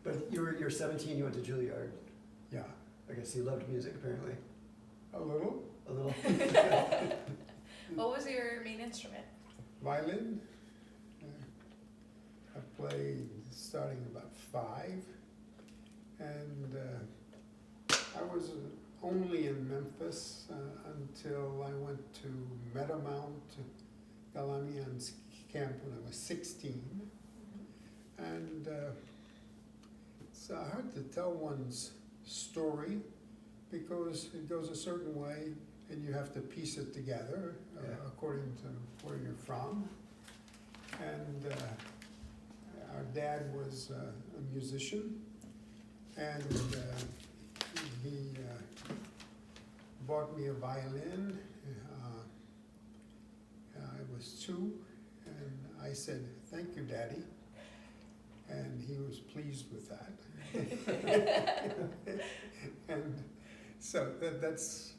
But you're 17, you went to Juilliard. Yeah, I guess you loved music, apparently. a little. A little. What was your main instrument? Violin. I played starting about 5, and I was only in Memphis until I went to Meadowmount, Galamian's camp when I was 16. And it's hard to tell one's story because it goes a certain way and you have to piece it together according to where you're from. And our dad was a musician, and he bought me a violin. I was 2, and I said, "Thank you, Daddy." And he was pleased with that. And so that's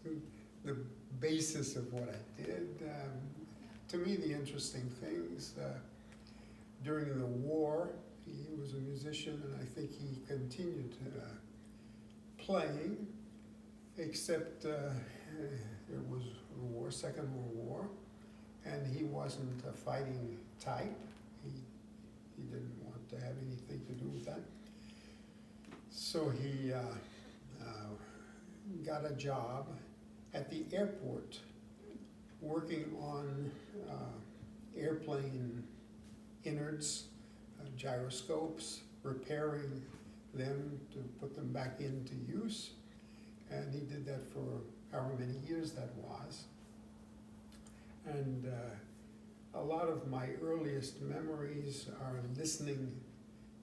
the basis of what I did. To me, the interesting things, during the war, he was a musician, and I think he continued playing, except it was a war, Second World War, and he wasn't a fighting type. He didn't want to have anything to do with that. So he got a job at the airport working on airplane innards, gyroscopes, repairing them to put them back into use. And he did that for however many years that was. And a lot of my earliest memories are listening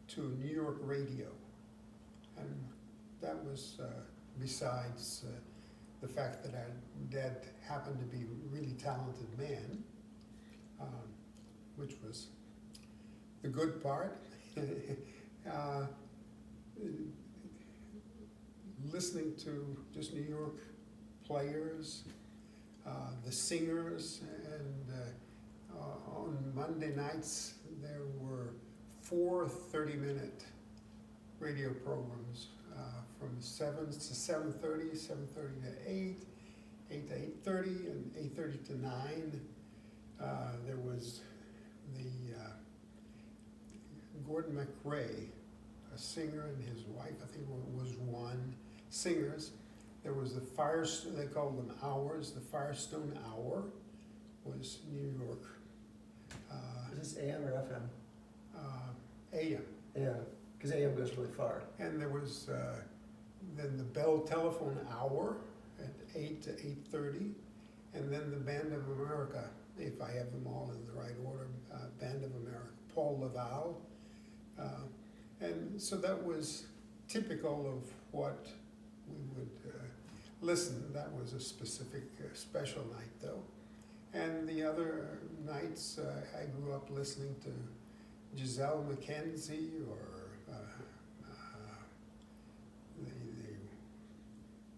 to New York radio. And that was besides the fact that our dad happened to be a really talented man, which was the good part. Listening to just New York players, the singers, and on Monday nights there were 4 30-minute radio programs from 7 to 7:30, 7:30 to 8, 8 to 8:30, and 8:30 to 9. There was the Gordon McRae, a singer, and his wife, I think was one, singers. There was the they called them hours. The Firestone Hour was New York. Is this AM or FM? AM. Yeah, because AM goes really far. And there was then the Bell Telephone Hour at 8 to 8:30, and then the Band of America, if I have them all in the right order, Band of America, Paul Laval. And so that was typical of what we would listen. That was a specific special night though. And the other nights I grew up listening to Giselle McKenzie or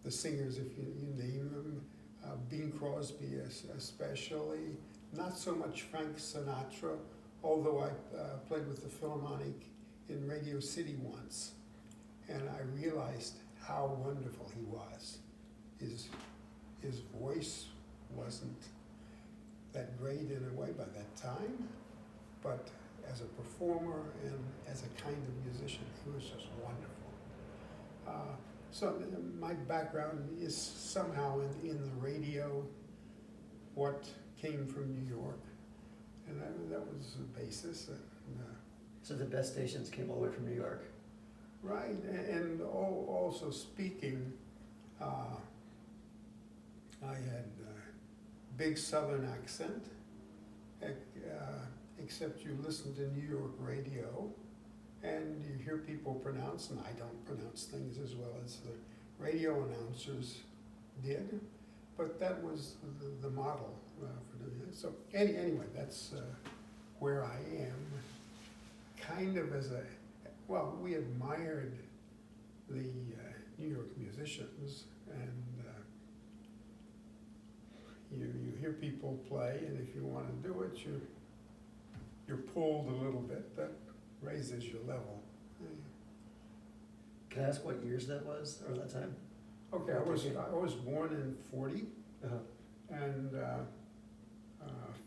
the singers, if you name them, Bing Crosby especially, not so much Frank Sinatra, although I played with the Philharmonic in Radio City once, and I realized how wonderful he was. His voice wasn't that great in a way by that time, but as a performer and as a kind of musician, he was just wonderful. So my background is somehow in the radio, what came from New York, and that was the basis. So the best stations came all the way from New York. Right, and also speaking, I had a big Southern accent, except you listen to New York radio, and you hear people pronounce, and I don't pronounce things as well as the radio announcers did, but that was the model for doing it. So anyway, that's where I am, kind of as well, we admired the New York musicians, and you hear people play, and if you want to do it, you're pulled a little bit. That raises your level. Can I ask what years that was, or that time? Okay, I was born in 40 Uh-huh. and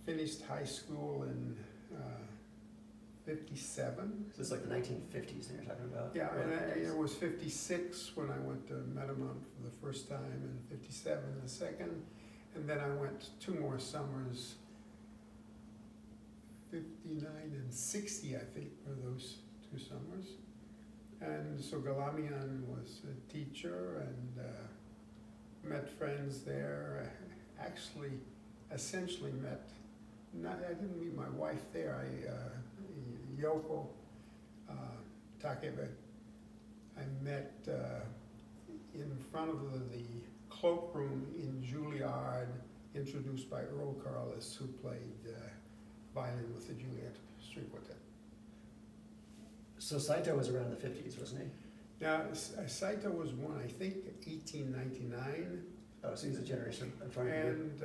finished high school in 57. So it's like the 1950s that you're talking about? Yeah, Early and 50s. it was 56 when I went to Metamount for the first time, and 57 the second. And then I went 2 more summers, 59 and 60, I think, were those 2 summers. And so Galamian was a teacher, and met friends there. Actually, essentially met, I didn't meet my wife there, Yoko Takebe, I met in front of the cloakroom in Juilliard, introduced by Earl Carless, who played violin with the Juilliard String Quartet. So Saito was around in the 50s, wasn't he? Now, Saito was born, I think, 1899, Oh, so he's a generation in front of you. and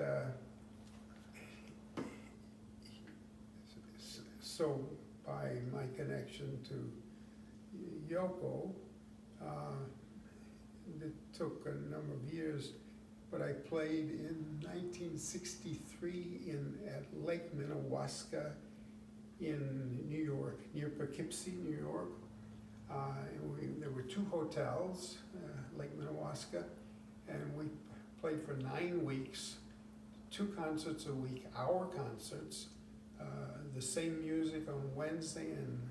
so by my connection to Yoko, it took a number of years, but I played in 1963 at Lake Minnewaska in New York, near Poughkeepsie, New York. There were 2 hotels, Lake Minnewaska, and we played for 9 weeks, 2 concerts a week, hour concerts, the same music on Wednesday and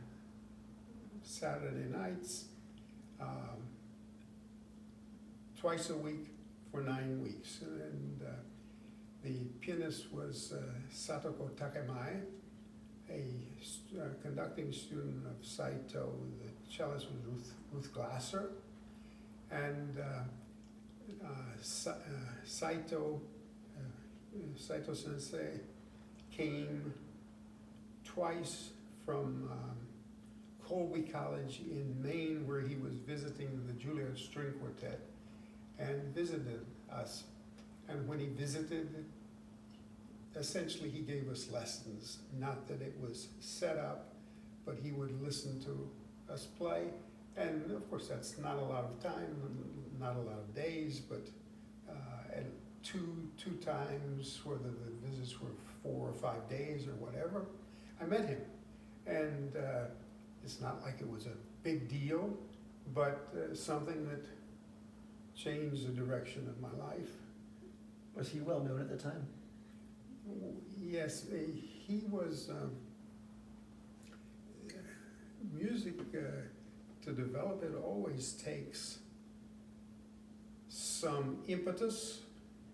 Saturday nights, twice a week for 9 weeks. And the pianist was Satoko Takemai, a conducting student of Saito. The cellist was Ruth Glasser. And Saito Sensei came twice from Colby College in Maine, where he was visiting the Juilliard String Quartet, and visited us. And when he visited, essentially he gave us lessons. Not that it was set up, but he would listen to us play. And of course, that's not a lot of time, not a lot of days, but at two times, whether the visits were 4 or 5 days or whatever, I met him. And it's not like it was a big deal, but something that changed the direction of my life. Was he well known at the time? Yes, he was music. To develop it always takes some impetus.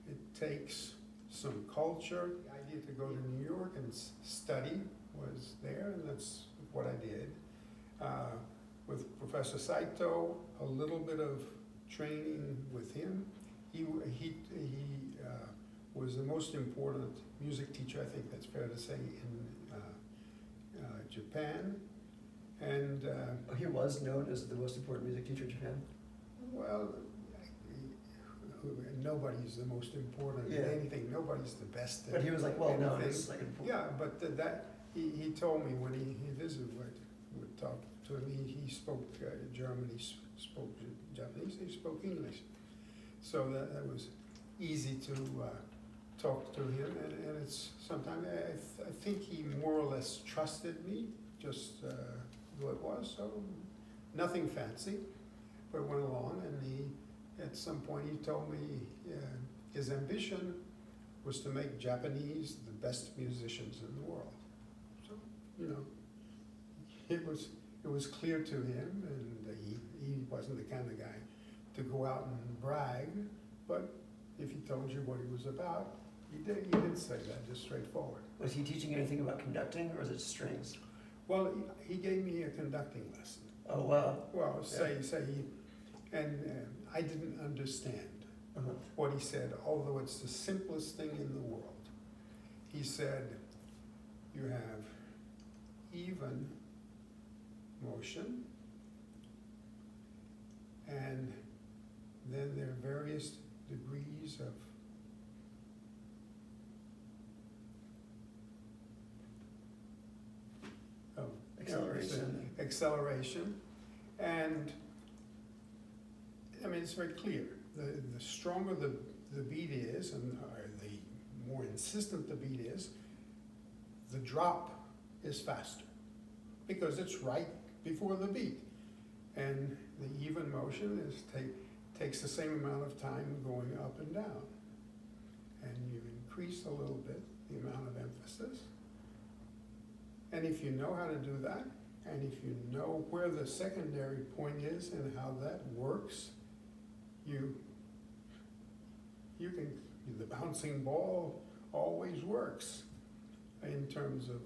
It takes some culture. The idea to go to New York and study was there, and that's what I did. With Professor Saito, a little bit of training with him. He was the most important music teacher, I think that's fair to say, in Japan. And He was known as the most important music teacher in Japan? well, nobody's the most important in Yeah. anything. Nobody's the best at But he was like well known anything. as like important. Yeah, but he told me when he visited, would talk to him, he spoke German, he spoke Japanese, he spoke English. So that was easy to talk to him, and it's sometimes, I think he more or less trusted me, just who it was, so nothing fancy, but went along, and at some point he told me his ambition was to make Japanese the best musicians in the world. So, it was clear to him, and he wasn't the kind of guy to go out and brag, but if he told you what he was about, he did say that, just straightforward. Was he teaching anything about conducting, or was it strings? Well, he gave me a conducting lesson. Oh, wow. Well, and I didn't understand Uh-huh. what he said, although it's the simplest thing in the world. He said, you have even motion, and then there are various degrees of Acceleration. acceleration, and it's very clear. The stronger the beat is, and the more insistent the beat is, the drop is faster, because it's right before the beat. And the even motion takes the same amount of time going up and down. And you increase a little bit the amount of emphasis. And if you know how to do that, and if you know where the secondary point is and how that works, you can, the bouncing ball always works in terms of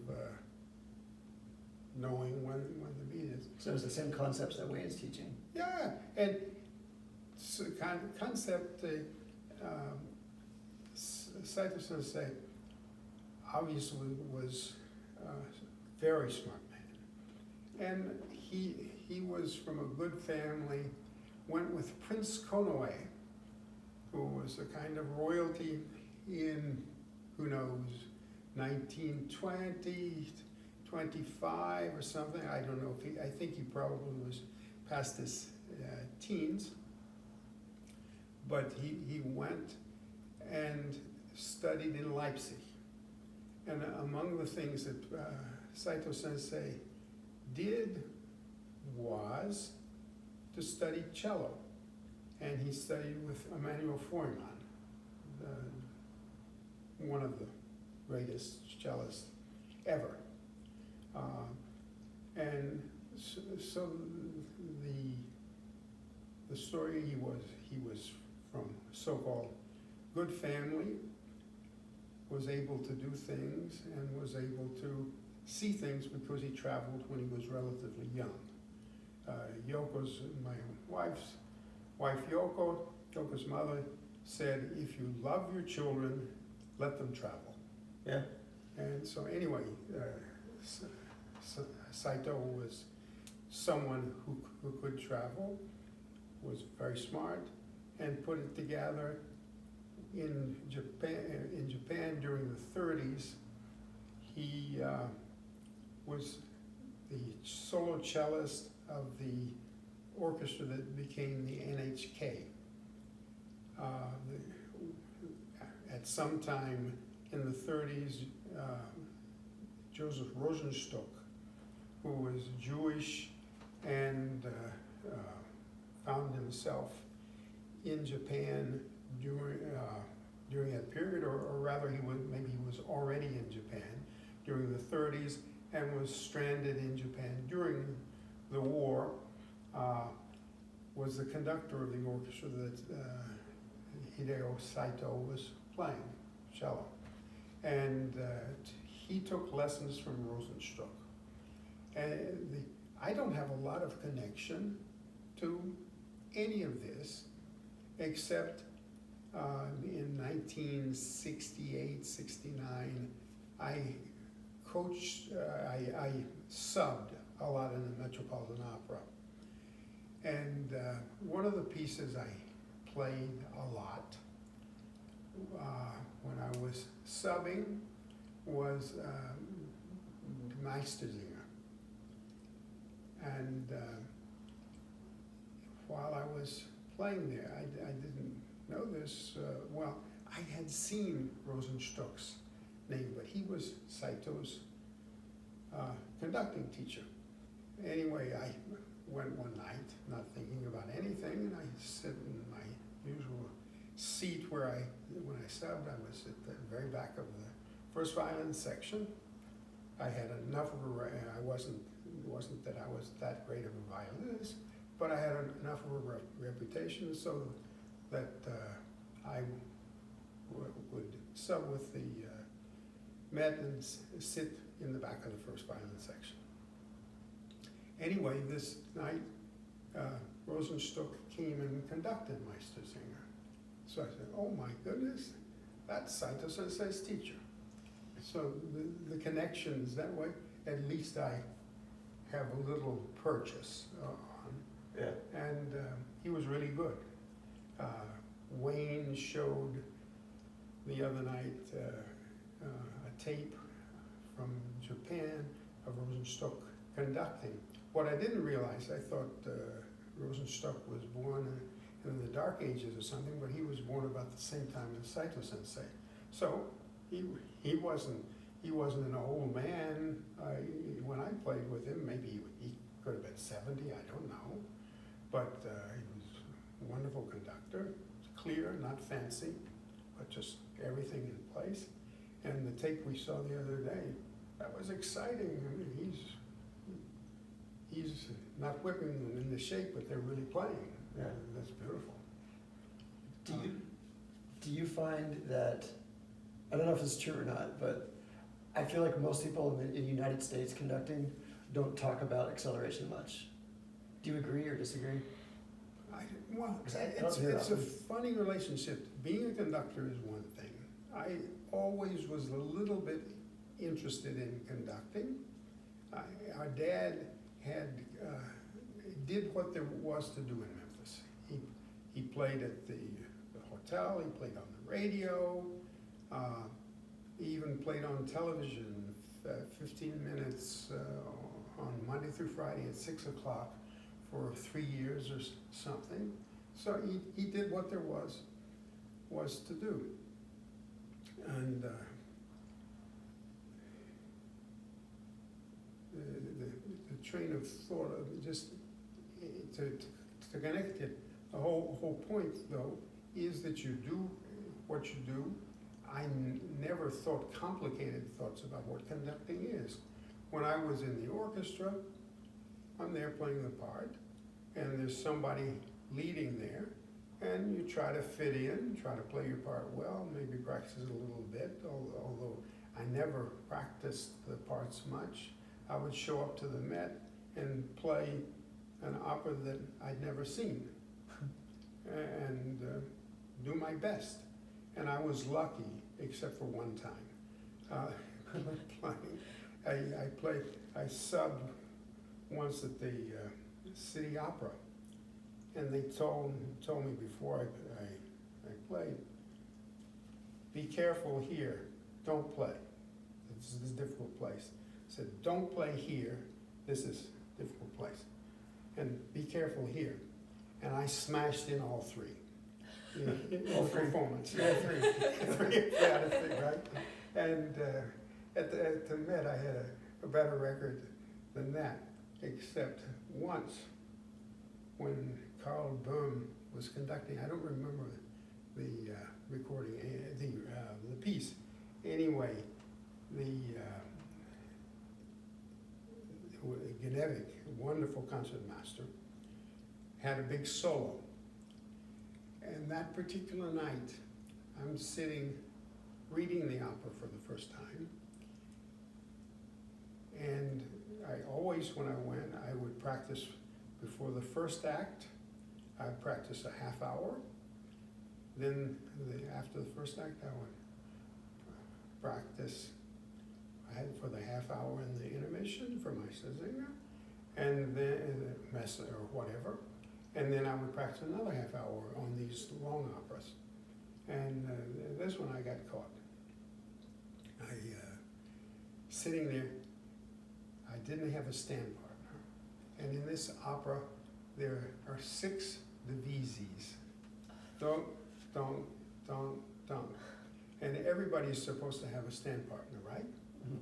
knowing when the beat is. So it's the same concepts that Wayne's teaching. Yeah, and it's a kind of concept, Saito Sensei obviously was a very smart man. And he was from a good family, went with Prince Konoe, who was a kind of royalty in, who knows, 1920, 25 or something. I don't know if I think he probably was past his teens. But he went and studied in Leipzig. And among the things that Saito Sensei did was to study cello. And he studied with Emanuel Feuermann, one of the greatest cellists ever. And so the story, he was from so-called good family, was able to do things and was able to see things because he traveled when he was relatively young. Yoko's, my wife's wife Yoko's mother said, if you love your children, let them travel. Yeah. And so anyway, Saito was someone who could travel, was very smart, and put it together in Japan. In Japan during the 30s, he was the solo cellist of the orchestra that became the NHK. At some time in the 30s, Joseph Rosenstock, who was Jewish and found himself in Japan during that period, or rather maybe he was already in Japan during the 30s and was stranded in Japan during the war, was the conductor of the orchestra that Hideo Saito was playing, cello. And he took lessons from Rosenstock. And I don't have a lot of connection to any of this, except in 1968, 69, I coached, I subbed a lot in the Metropolitan Opera. And one of the pieces I played a lot when I was subbing was Meistersinger. And while I was playing there, I didn't know this, well, I had seen Rosenstock's name, but he was Saito's conducting teacher. Anyway, I went one night, not thinking about anything, and I sit in my usual seat where when I subbed, I was at the very back of the first violin section. I had enough of it wasn't that I was that great of a violinist, but I had enough of a reputation so that I would sub with the Met and sit in the back of the first violin section. Anyway, this night, Rosenstock came and conducted Meistersinger. So I said, oh my goodness, that's Saito Sensei's teacher. So the connection is that way. At least I have a little purchase on. Yeah. And he was really good. Wayne showed the other night a tape from Japan of Rosenstock conducting. What I didn't realize, I thought Rosenstock was born in the Dark Ages or something, but he was born about the same time as Saito Sensei. So he wasn't an old man. When I played with him, maybe he could have been 70, I don't know. But he was a wonderful conductor, clear, not fancy, but just everything in place. And the tape we saw the other day, that was exciting. I mean, he's not whipping them into shape, but they're really playing. Yeah. That's beautiful. Do you find that, I don't know if it's true or not, but I feel like most people in the United States conducting don't talk about acceleration much. Do you agree or disagree? Well, Because I don't hear it's a often. funny relationship. Being a conductor is one thing. I always was a little bit interested in conducting. Our dad did what there was to do in Memphis. He played at the hotel, he played on the radio, he even played on television, 15 minutes on Monday through Friday at 6 o'clock for 3 years or something. So he did what there was to do. And the train of thought of just to connect it, the whole point though is that you do what you do. I never thought complicated thoughts about what conducting is. When I was in the orchestra, I'm there playing the part, and there's somebody leading there, and you try to fit in, try to play your part well, maybe practice a little bit, although I never practiced the parts much. I would show up to the Met and play an opera that I'd never seen, and do my best. And I was lucky, except for one time. I subbed once at the City Opera, and they told me before I played, be careful here, don't play. This is a difficult place. I said, don't play here, this is a difficult place. And be careful here. And I smashed in all three. All three performance. Yeah, three out of three, right? And at the Met, I had a better record than that, except once when Carl Böhm was conducting. I don't remember the recording, the piece. Anyway, the Genevik, wonderful concertmaster, had a big solo. And that particular night, I'm sitting reading the opera for the first time. And I always, when I went, I would practice before the first act. I'd practice a half hour. Then after the first act, I would practice for the half hour in the intermission for my Sazina, and then mess or whatever. And then I would practice another half hour on these long operas. And this one I got caught. Sitting there, I didn't have a stand partner. And in this opera, there are 6 divises. Don't. And everybody's supposed to have a stand partner, right? Mm-hmm.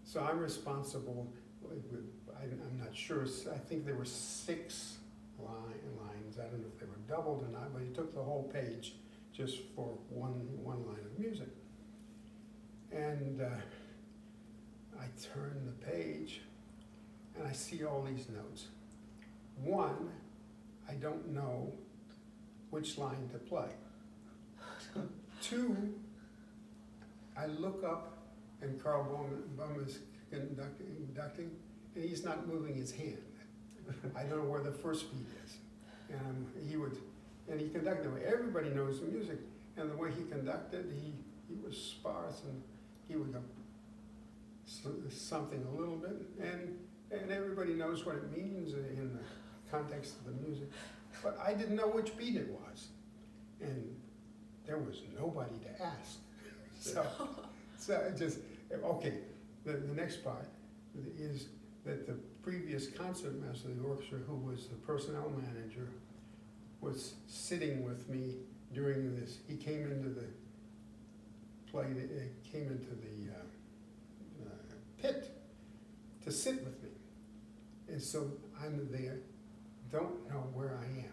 So I'm responsible, I'm not sure, I think there were 6 lines. I don't know if they were doubled or not, but he took the whole page just for one line of music. And I turn the page and I see all these notes. 1, I don't know which line to play. 2, I look up and Carl Böhm is conducting, and he's not moving his hand. I don't know where the first beat is. And he conducted, everybody knows the music, and the way he conducted, he was sparse, and he would go something a little bit, and everybody knows what it means in the context of the music. But I didn't know which beat it was, and there was nobody to ask. So I just, okay, the next part is that the previous concertmaster of the orchestra, who was the personnel manager, was was sitting with me during this. He came into the came into the pit to sit with me. And so I'm there, don't know where I am.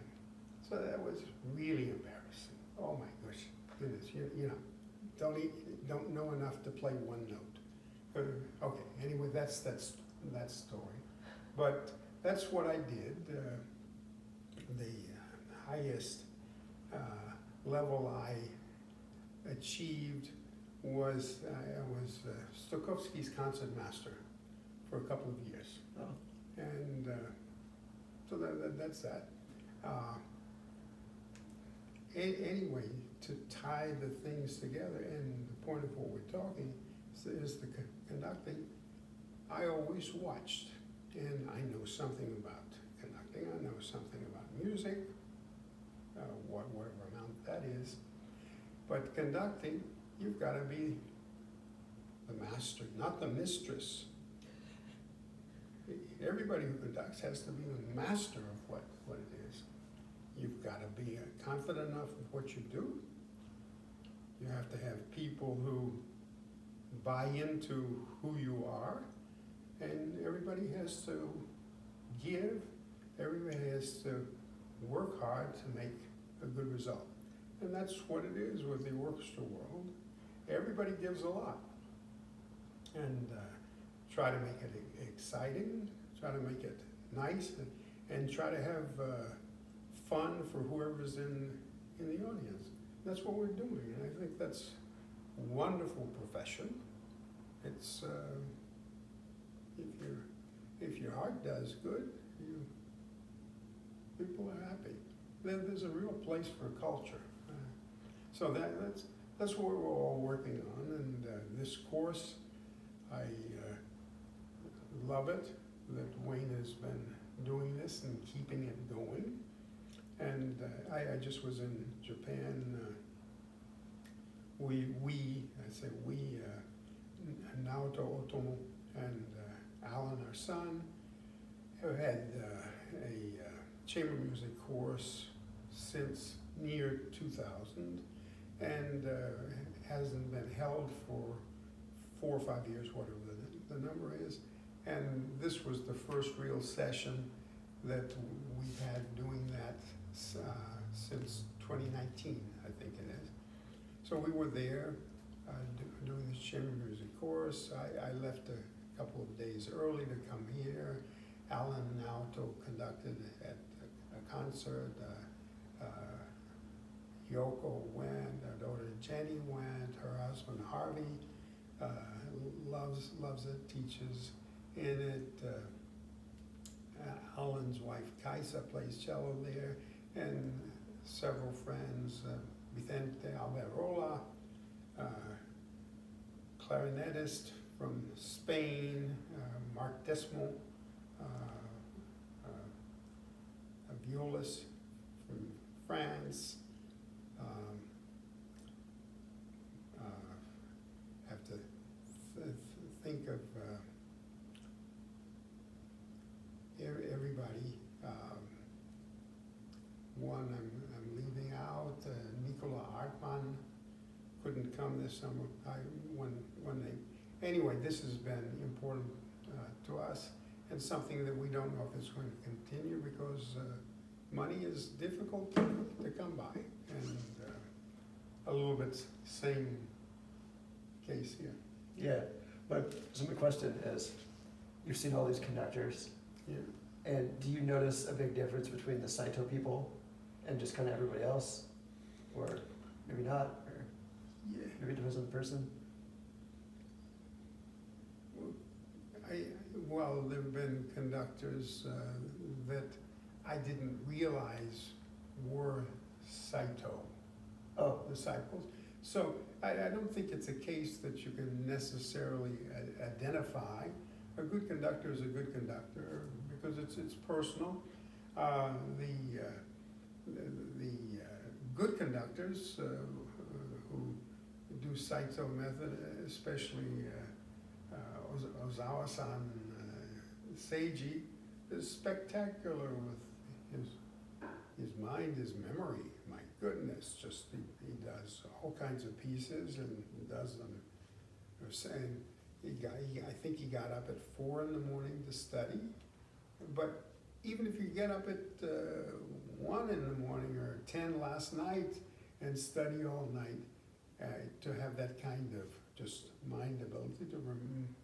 So that was really embarrassing. Oh my goodness, you know, don't know enough to play one note. Okay, anyway, that's that story. But that's what I did. The highest level I achieved was I was Stokowski's concertmaster for a couple of years. Oh. And so that's that. Anyway, to tie the things together, and the point of what we're talking is the conducting. I always watched, and I know something about conducting. I know something about music, whatever amount that is. But conducting, you've got to be the master, not the mistress. Everybody who conducts has to be the master of what it is. You've got to be confident enough of what you do. You have to have people who buy into who you are, and everybody has to give, everybody has to work hard to make a good result. And that's what it is with the orchestra world. Everybody gives a lot. And try to make it exciting, try to make it nice, and try to have fun for whoever's in the audience. That's what we're doing, and I think that's a wonderful profession. It's if your heart does good, people are happy. There's a real place for culture. So that's what we're all working on, and this course, I love it that Wayne has been doing this and keeping it going. And I just was in Japan. Naoto Otomo and Alan, our son, have had a chamber music course since near 2000, and hasn't been held for 4 or 5 years, whatever the number is. And this was the first real session that we've had doing that since 2019, I think it is. So we were there doing this chamber music course. I left a couple of days early to come here. Alan Naoto conducted at a concert. Yoko went, our daughter Jenny went, her husband Harvey loves it, teaches in it. Alan's wife Kaisa plays cello there, and several friends, Vicente Alberola, clarinetist from Spain, Mark Desmond, a violist from France. Have to think of everybody. One I'm leaving out. Nicola Artman couldn't come this summer. Anyway, this has been important to us, and something that we don't know if it's going to continue, because money is difficult to come by, and a little bit same case here. Yeah, but so my question is, you've seen all these conductors, Yeah. and do you notice a big difference between the Saito people and just kind of everybody else? Or maybe not, or Yeah. maybe it depends on the person? Well, there have been conductors that I didn't realize were Saito Oh, disciples. So I don't think it's a case that you can necessarily identify. A good conductor is a good conductor because it's personal. The good conductors who do Saito method, especially Ozawa-san Seiji, is spectacular with his behind his memory, my goodness, just he does all kinds of pieces and does them. They're saying I think he got up at 4 in the morning to study, but even if you get up at 1 in the morning or 10 last night and study all night, to have that kind of just mind ability to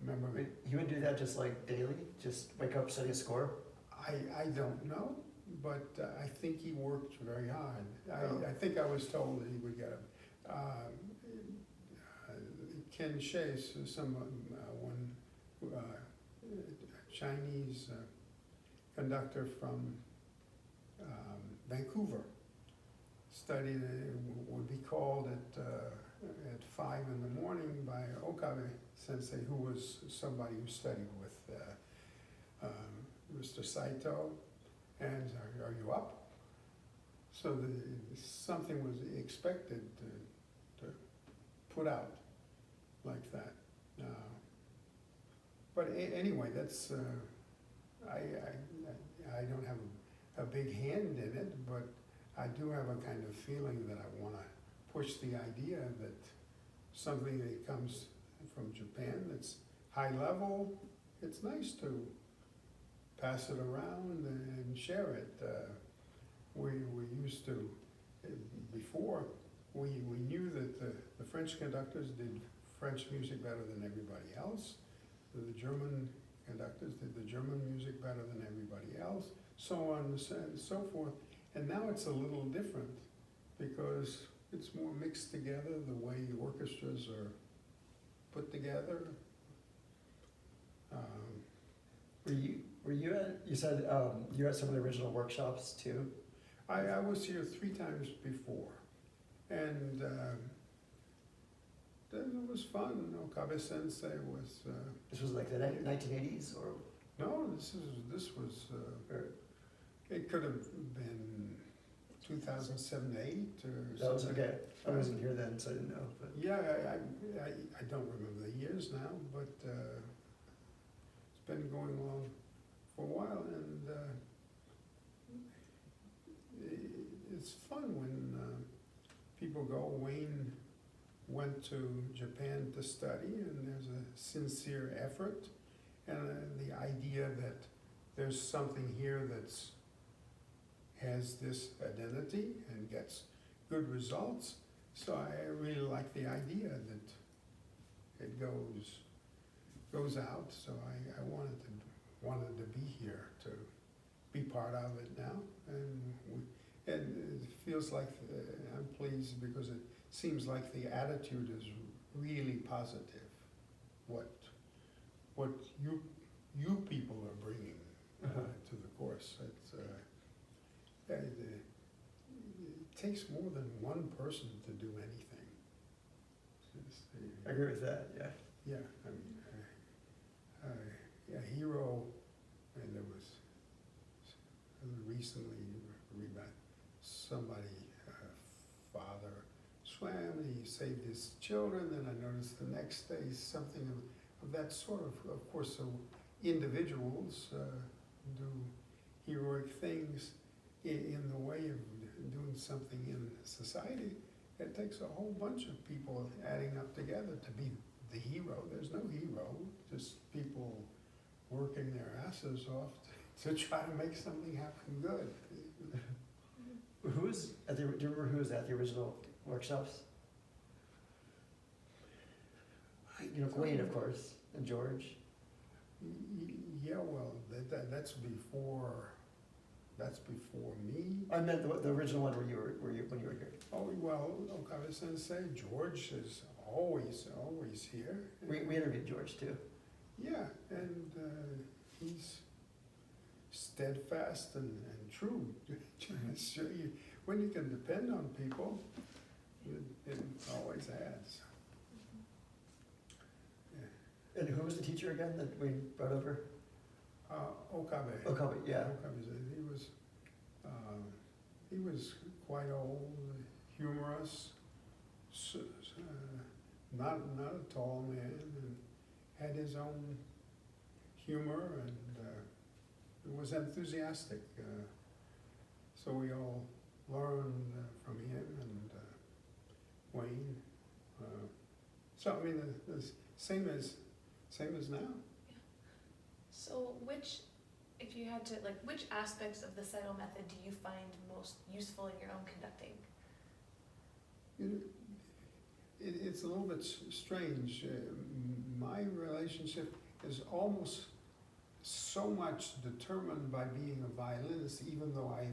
remember. Wait, he would do that just like daily? Just wake up, study a score? I don't know, but I think he worked very hard. Oh. I think I was told that he would get up. Ken Chase, one Chinese conductor from Vancouver, studied, would be called at 5 in the morning by Okabe Sensei, who was somebody who studied with Mr. Saito, and are you up? So something was expected to put out like that. But anyway, that's, I don't have a big hand in it, but I do have a kind of feeling that I want to push the idea that something that comes from Japan that's high level, it's nice to pass it around and share it. We used to, before, we knew that the French conductors did French music better than everybody else. The German conductors did the German music better than everybody else, so on and so forth. And now it's a little different because it's more mixed together, the way the orchestras are put together. Were you at, you said you were at some of the original workshops too? I was here 3 times before, and it was fun. Okabe Sensei was. This was like the 1980s or? No, this was. It could have been 2007, 8 or That was something. okay. I wasn't here then, so I didn't know. But. Yeah, I don't remember the years now, but it's been going on for a while, and it's fun when people go. Wayne went to Japan to study, and there's a sincere effort, and the idea that there's something here that's has this identity and gets good results. So I really like the idea that it goes out. So I wanted to be here to be part of it now, and it feels like I'm pleased because it seems like the attitude is really positive. What you people are bringing to the course. It takes more than one person to do anything. I agree with that, yeah. Yeah, I mean, a hero, and there was recently read about somebody, father swam and he saved his children, and I noticed the next day something of that sort of course, so individuals do heroic things in the way of doing something in society. It takes a whole bunch of people adding up together to be the hero. There's no hero, just people working their asses off to try to make something happen good. Who was at the? Do you remember who was at the original workshops? You know, Wayne, of course, and George. Yeah, well, that's before me. I meant the original one when you were here. Oh, well, Okabe Sensei, George is always here. We interviewed George too. Yeah, and he's steadfast and true. Sure, when you can depend on people, it always adds. Yeah. And who was the teacher again that we brought over? Okabe. Okabe, yeah. Okabe, he was quite old, humorous, not a tall man, and had his own humor, and was enthusiastic. So we all learned from him and Wayne. So I mean, the same as now. So if you had to, which aspects of the Saito method do you find most useful in your own conducting? It's a little bit strange. My relationship is almost so much determined by being a violinist, even though I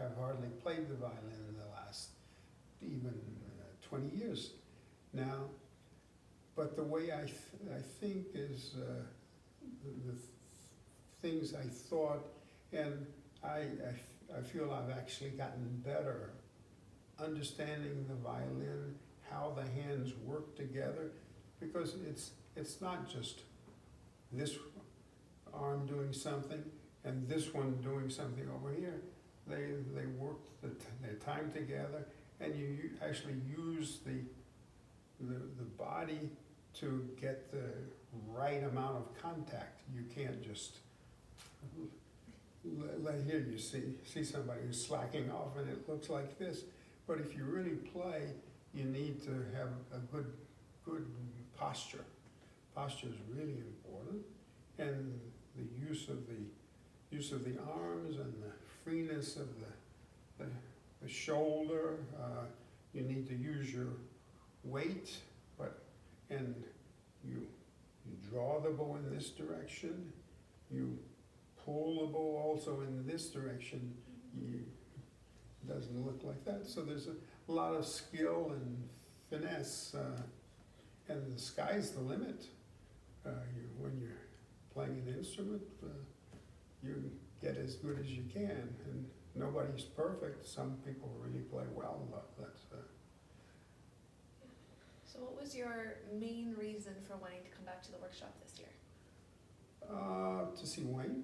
have hardly played the violin in the last even 20 years now. But the way I think is the things I thought, and I feel I've actually gotten better understanding the violin, how the hands work together, because it's not just this arm doing something and this one doing something over here. They work their time together, and you actually use the body to get the right amount of contact. You can't just here you see somebody who's slacking off and it looks like this. But if you really play, you need to have a good posture. Posture is really important, and the use of the arms and the freeness of the shoulder. You need to use your weight, and you draw the bow in this direction. You pull the bow also in this direction. It doesn't look like that. So there's a lot of skill and finesse, and the sky's the limit. When you're playing an instrument, you get as good as you can, and nobody's perfect. Some people really play well. So what was your main reason for wanting to come back to the workshop this year? To see Wayne.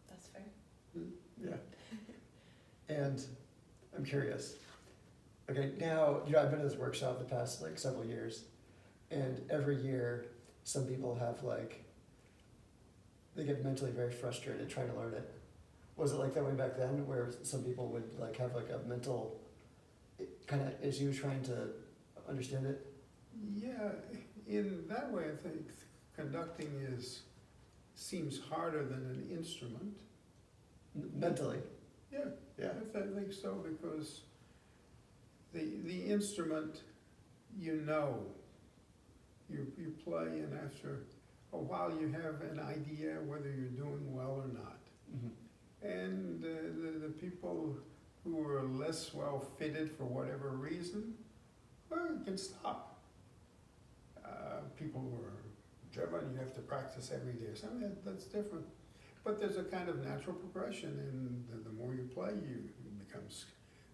That's fair. Yeah. And I'm curious. Okay, now, I've been to this workshop the past several years, and every year some people have they get mentally very frustrated trying to learn it. Was it like that way back then, where some people would have a mental kind of issue trying to understand it? Yeah, in that way, I think conducting seems harder than an instrument. Mentally. Yeah, Yeah. I think so, because the instrument, you play, and after a while you have an idea whether you're doing well or not. Mm-hmm. And the people who are less well fitted for whatever reason, well, you can stop. People who are driven, you have to practice every day or something, that's different. But there's a kind of natural progression, and the more you play, you become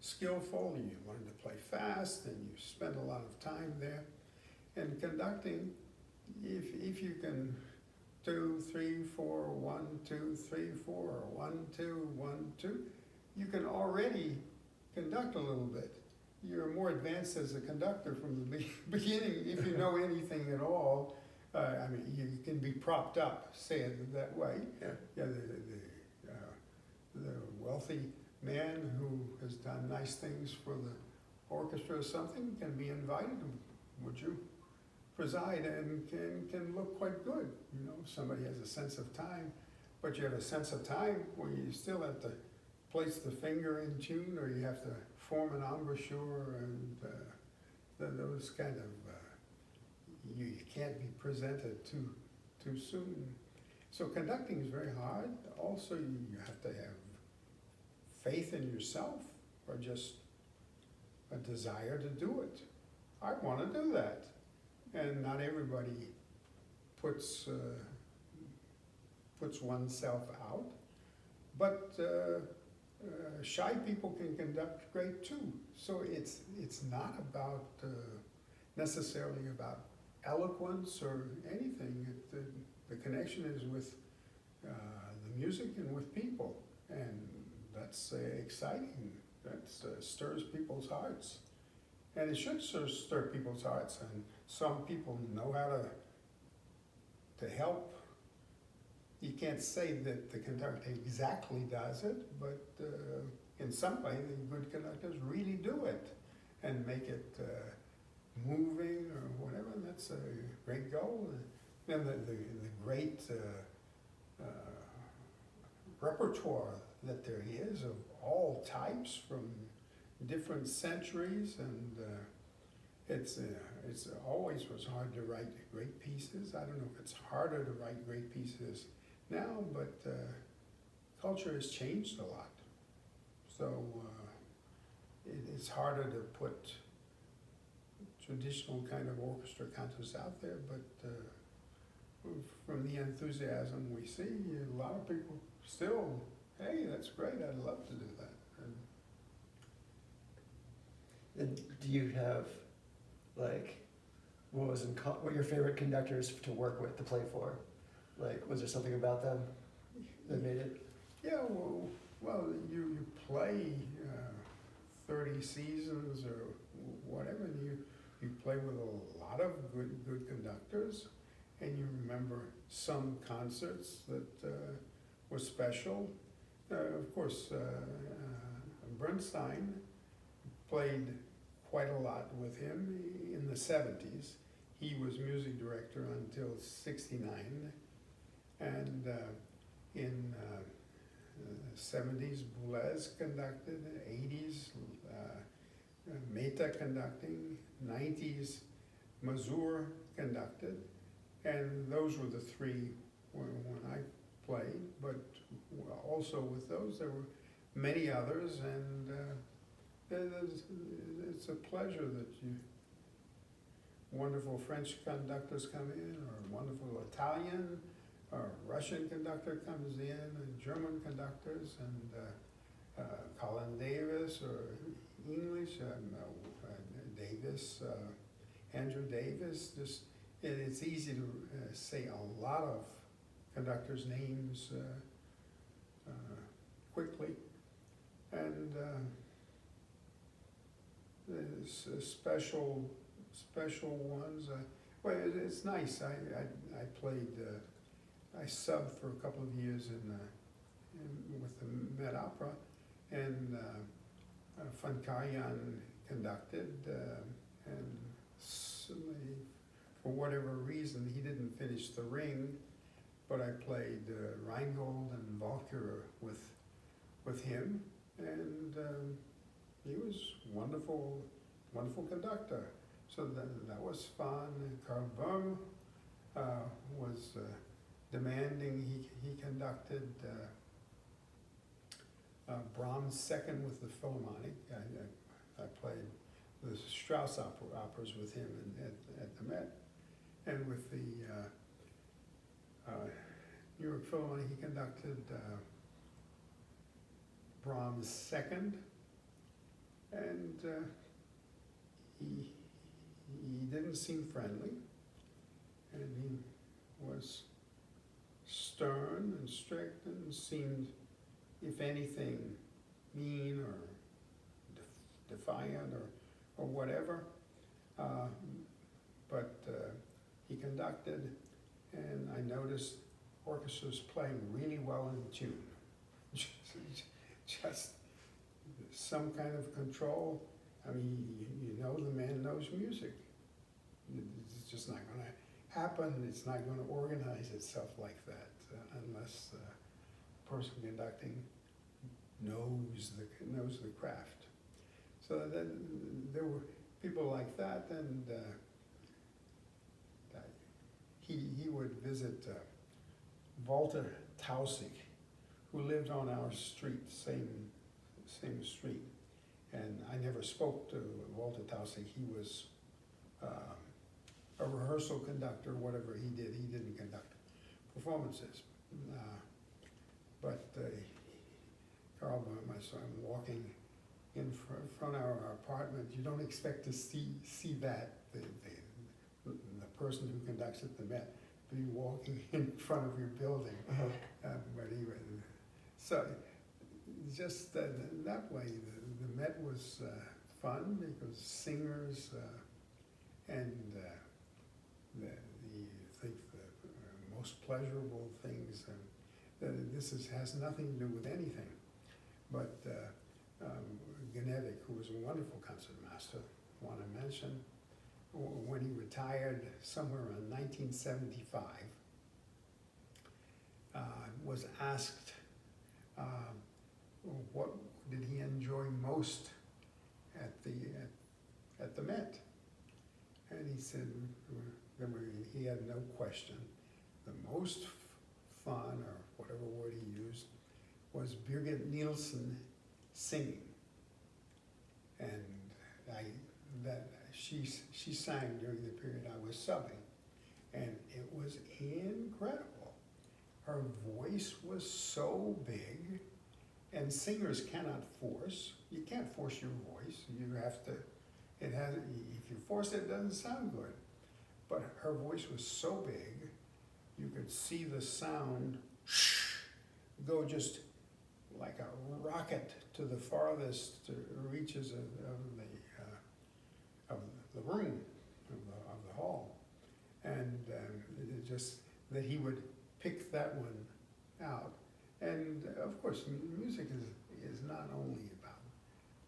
skillful, you learn to play fast, and you spend a lot of time there. And conducting, if you can 2, 3, 4, 1, 2, 3, 4, or 1, 2, 1, 2, you can already conduct a little bit. You're more advanced as a conductor from the beginning if you know anything at all. You can be propped up, say it that way. Yeah. The wealthy man who has done nice things for the orchestra or something can be invited. Would you preside? And can look quite good. Somebody has a sense of time, but you have a sense of time where you still have to place the finger in tune, or you have to form an embouchure, and those kind of you can't be presented too soon. So conducting is very hard. Also, you have to have faith in yourself, or just a desire to do it. I want to do that, and not everybody puts oneself out, but shy people can conduct great too. So it's not about necessarily about eloquence or anything. The connection is with the music and with people, and that's exciting. That stirs people's hearts, and it should stir people's hearts. And some people know how to help. You can't say that the conductor exactly does it, but in in some way, the good conductors really do it and make it moving or whatever, and that's a great goal. And the great repertoire that there is of all types from different centuries, and it's always was hard to write great pieces. I don't know if it's harder to write great pieces now, but culture has changed a lot. So it's harder to put traditional kind of orchestra cantos out there, but from the enthusiasm we see, a lot of people still, hey, that's great, I'd love to do that. And do you have, like, what your favorite conductors to work with, to play for? Like, was there something about them that made it? Yeah, well, you play 30 seasons or whatever, and you play with a lot of good conductors, and you remember some concerts that were special. Of course, Bernstein played quite a lot with him in the 70s. He was music director until '69, and in the 70s, Boulez conducted, 80s, Mehta conducting, 90s, Mazur conducted, and those were the three when I played, but also with those there were many others, and it's a pleasure that wonderful French conductors come in, or wonderful Italian, or Russian conductor comes in, and German conductors, and Colin Davis, or English, Davis, Andrew Davis. Just it's easy to say a lot of conductors' names quickly, and there's special ones. Well, it's nice. I played. I subbed for a couple of years with the Met Opera, and Funkayan conducted, and for whatever reason he didn't finish The Ring, but I played Rheingold and Walküre with him, and he was wonderful conductor. So that was fun. And Carl Böhm was demanding. He conducted Brahms' Second with the Philharmonic. I played the Strauss operas with him at the Met, and with the New York Philharmonic he conducted Brahms' Second, and he didn't seem friendly, and he was stern and strict, and seemed, if anything, mean or defiant or whatever. But he conducted, and I noticed orchestras playing really well in tune. Just some kind of control. I mean, you know the man knows music. It's just not going to happen. It's not going to organize itself like that unless the person conducting knows the craft. So then there were people like that, and he would visit Walter Tausig, who lived on our street, same street. And I never spoke to Walter Tausig. He was a rehearsal conductor, whatever he did. He didn't conduct performances. But Carl Böhm, I saw him walking in front of our apartment. You don't expect to see that, the person who conducts at the Met be walking in front of your building. But anyway, so just that way, the Met was fun because singers and the most pleasurable things. This has nothing to do with anything, but was a wonderful concertmaster, one I mentioned. When he retired somewhere around 1975, was asked what did he enjoy most at the Met, and he said he had no question. The most fun, or whatever word he used, was Birgit Nielsen singing, and she sang during the period I was subbing, and it was incredible. Her voice was so big, and singers cannot force. You can't force your voice. You have to. If you force it, it doesn't sound good. But her voice was so big, you could see the sound go just like a rocket to the farthest reaches of the room, of the hall, and it just that he would pick that one out. And of course, music is not only about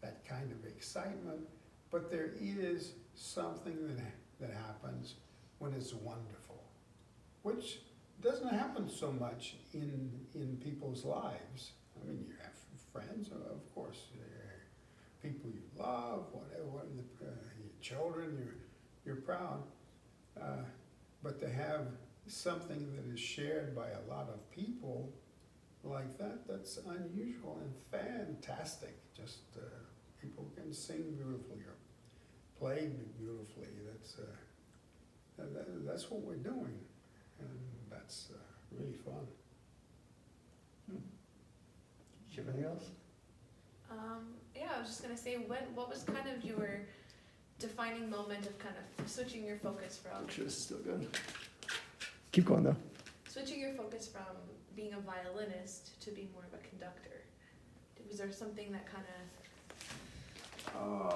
that kind of excitement, but there is something that happens when it's wonderful, which doesn't happen so much in people's lives. I mean, you have friends, of course, people you love, whatever, your children, you're proud, but to have something that is shared by a lot of people like that, that's unusual and fantastic. Just people can sing beautifully or play beautifully. That's what we're doing, and that's really fun. Do you have anything else? Yeah, I was just gonna say, what was kind of your defining moment of kind of switching your focus from Make sure this is still good. Keep going though. switching your focus from being a violinist to being more of a conductor? Was there something that kind of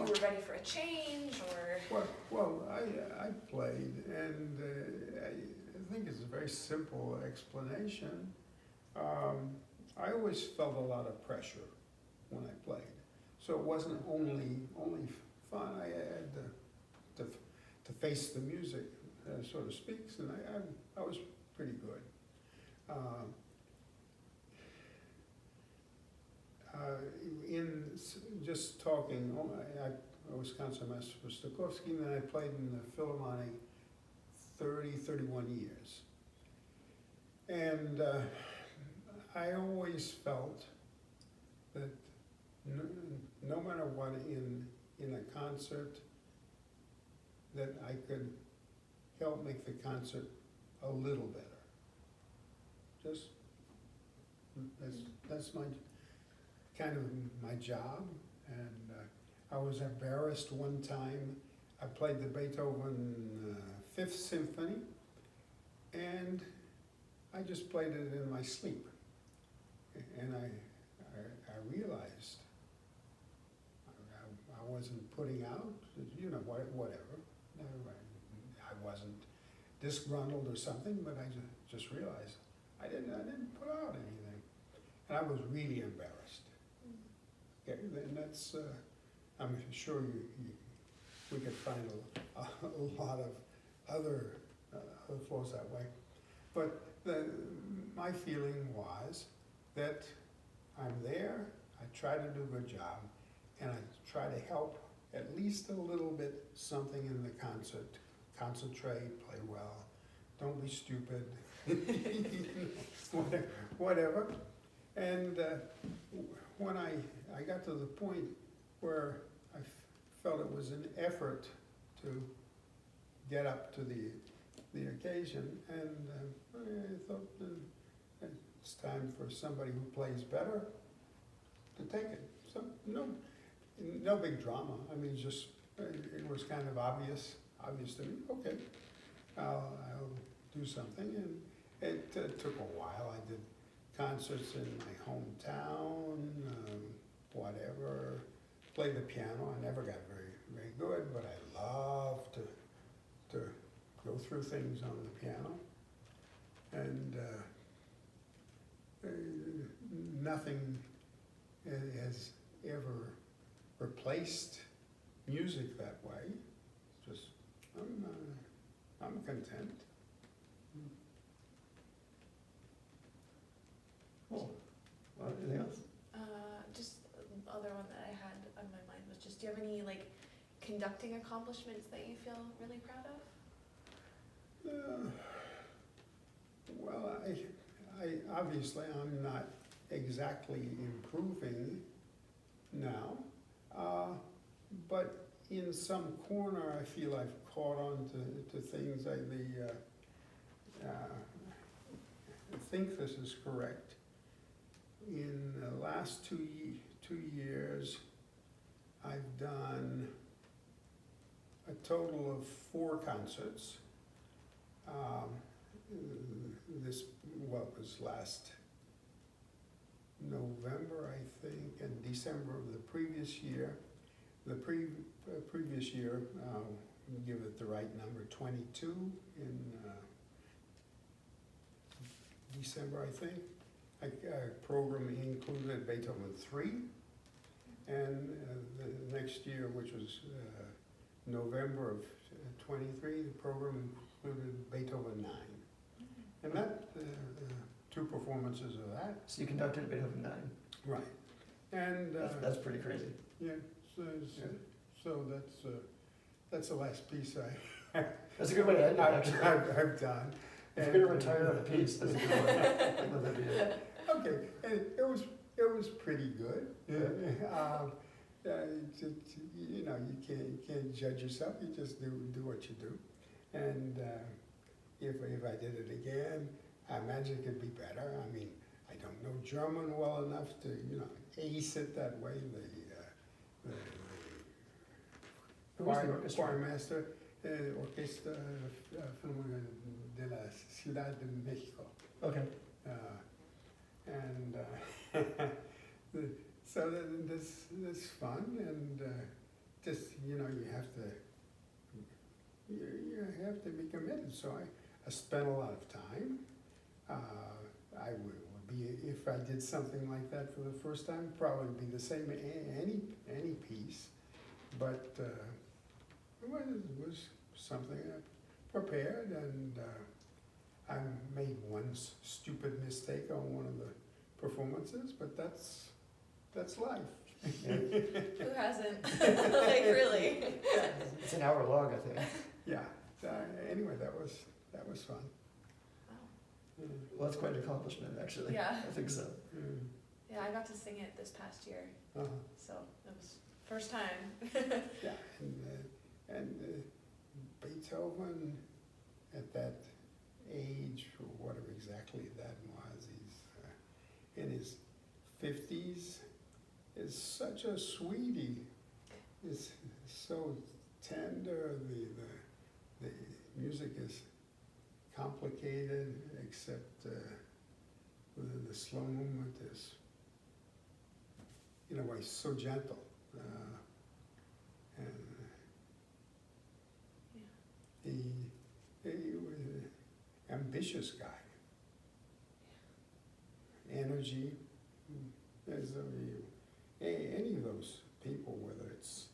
you were ready for a change, or? Well, I played, and I think it's a very simple explanation. I always felt a lot of pressure when I played, so it wasn't only fun. I had to face the music, so to speak, and I was pretty good. In just talking, I was concertmaster for Stokowski, and then I played in the Philharmonic 31 years. And I always felt that no matter what in a concert, that I could help make the concert a little better. Just, that's my kind of my job. And I was embarrassed one time. I played the Beethoven Fifth Symphony, and I just played it in my sleep. And I realized I wasn't putting out, whatever. I wasn't disgruntled or something, but I just realized I didn't put out anything, and I was really embarrassed. Okay, and that's I'm sure we could find a lot of other flows that way, but my feeling was that I'm there, I try to do a good job, and I try to help at least a little bit something in the concert. Concentrate, play well, don't be stupid, whatever. And when I got to the point where I felt it was an effort to get up to the occasion, and I thought it's time for somebody who plays better to take it. So no big drama. I mean, just it was kind of obvious to me. Okay, I'll do something, and it took a while. I did concerts in my hometown, whatever. Played the piano. I never got very good, but I love to go through things on the piano, and nothing has ever replaced music that way. Just, I'm content. Cool. Anything else? Just the other one that I had on my mind was just, do you have any like conducting accomplishments that you feel really proud of? Well, I obviously I'm not exactly improving now, but in some corner I feel I've caught on to things. I think this is correct. In the last 2 years, I've done a total of 4 concerts. This was last November, I think, and December of the previous year. The previous year, give it the right number, 22 in December, I think. Program included Beethoven 3, and the next year, which was November of 23, the program included Beethoven 9. And that, 2 performances of that. So you conducted Beethoven 9. Right. And That's pretty crazy. yeah, so that's the last piece That's a good way to end it, actually. I've done. If you're gonna retire on a piece, that's a good one. I'd love that to be it. Okay, and it was pretty good. You know, you can't judge yourself. You just do what you do. And if I did it again, I imagine it could be better. I mean, I don't know German well enough to ace it that way. Who was the orchestra? Choir master, Orquesta de la Ciudad de México. Okay. So that's fun, and just you have to be committed. So I spent a lot of time. I would be, if I did something like that for the first time, probably be the same any piece, but it was something I prepared, and I made one stupid mistake on one of the performances, but that's life. Yeah. Who hasn't? Like really? It's an hour long, I think. Yeah. Anyway, that was fun. Wow. Well, that's quite an accomplishment, actually. Yeah. I think so. Yeah, I got to sing it this past year, Uh-huh. so it was first time. Yeah, and Beethoven at that age, or whatever exactly that was, he's in his 50s, is such a sweetie. Is so tender. The music is complicated, except the slow movement is, in a way, so gentle. And he was an ambitious guy. Energy, as any of those people, whether it's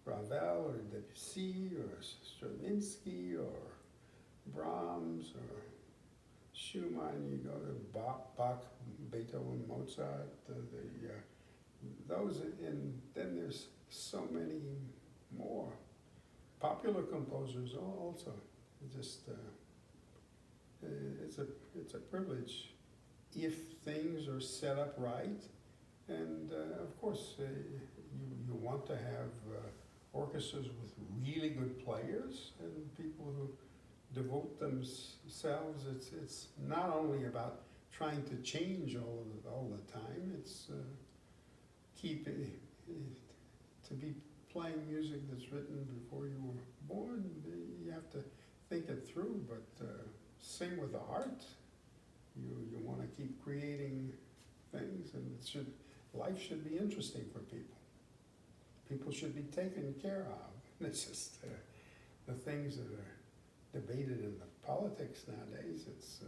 Ravel or Debussy or Stravinsky or Brahms or Schumann, you go to Bach, Beethoven, Mozart, those, and then there's so many more popular composers also. Just it's a privilege if things are set up right, and of course you want to have orchestras with really good players and people who devote themselves. It's not only about trying to change all the time. It's to be playing music that's written before you were born. You have to think it through, but sing with the heart. You want to keep creating things, and life should be interesting for people. People should be taken care of. It's just the things that are debated in the politics nowadays. It's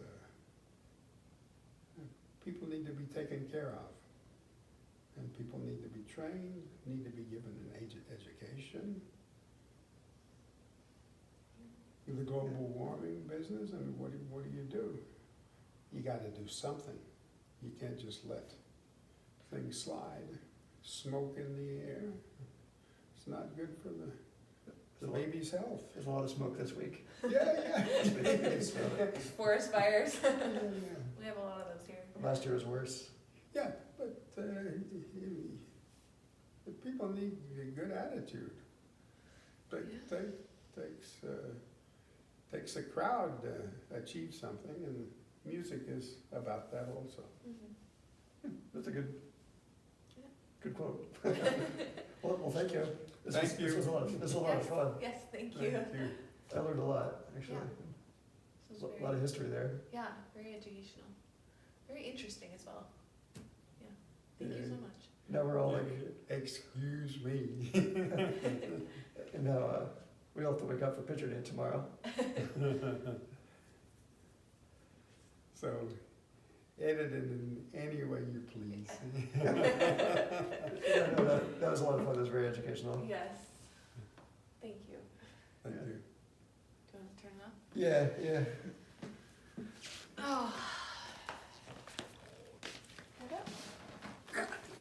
people need to be taken care of, and people need to be trained, need to be given an education. In the global warming business, I mean, what do? You gotta do something. You can't just let things slide. Smoke in the air, it's not good for the baby's health. There's a lot of smoke this week. Yeah. Forest fires. Yeah. We have a lot of those here. Last year was worse. Yeah, but the people need a good attitude. Takes a crowd to achieve something, and music is about that also. Mhm. That's a good Yeah. quote. Well, thank you. This Thank you. was a lot of fun. Yes, thank you. Thank you. I learned a lot, actually. This A was lot of history there. yeah, very educational. Very interesting as well. Yeah, thank you so much. Now we're all like, Excuse me. and now we all have to wake up for picture day tomorrow. So, edit it in any way you please. Yeah, no, that was a lot of fun. It was very educational. Yes. Thank you. Thank you. Do you want to turn it off? Yeah. Oh.